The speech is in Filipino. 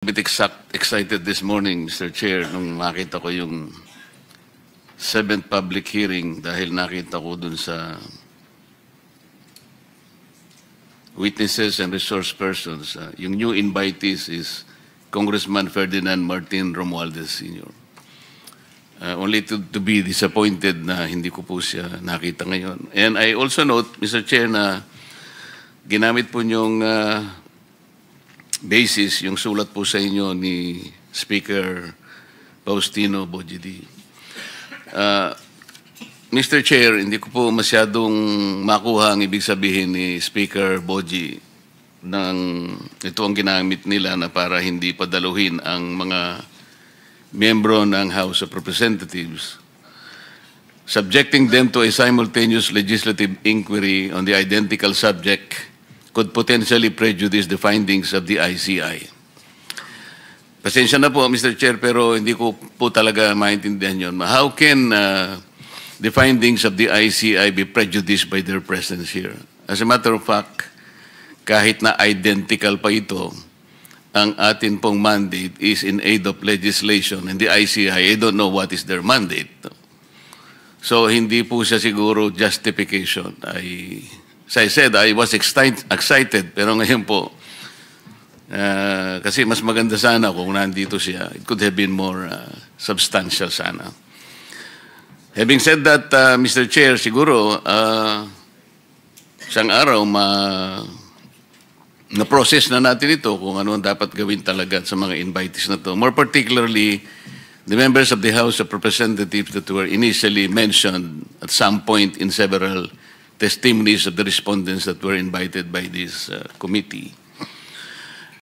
Bit excited this morning, Mr. Chair, nung nakita ko yung 7th public hearing dahil nakita ko dun sa witnesses and resource persons. Yung new invitees is Congressman Ferdinand Martin Romualdez Sr. Only to be disappointed na hindi ko po siya nakita ngayon. And I also note, Mr. Chair, na ginamit po niyong basis yung sulat po sa inyo ni Speaker Faustino Bojidi. Mr. Chair, hindi ko po masyadong makuha ang ibig sabihin ni Speaker Boji ng ito ang ginamit nila na para hindi padaluhin ang mga miyembro ng House of Representatives, subjecting them to a simultaneous legislative inquiry on the identical subject could potentially prejudice the findings of the ICI. Pasensya na po, Mr. Chair, pero hindi ko po talaga maintindihan yun. How can the findings of the ICI be prejudiced by their presence here? As a matter of fact, kahit na identical pa ito, ang atin pong mandate is in aid of legislation, and the ICI, I don't know what is their mandate. So, hindi po siya siguro justification. As I said, I was excited, pero ngayon po, kasi mas maganda sana kung nandito siya. It could have been more substantial sana. Having said that, Mr. Chair, siguro, isang araw, na-process na natin ito kung ano ang dapat gawin talaga sa mga invitees na to. More particularly, the members of the House of Representatives that were initially mentioned at some point in several testimonies of the respondents that were invited by this committee.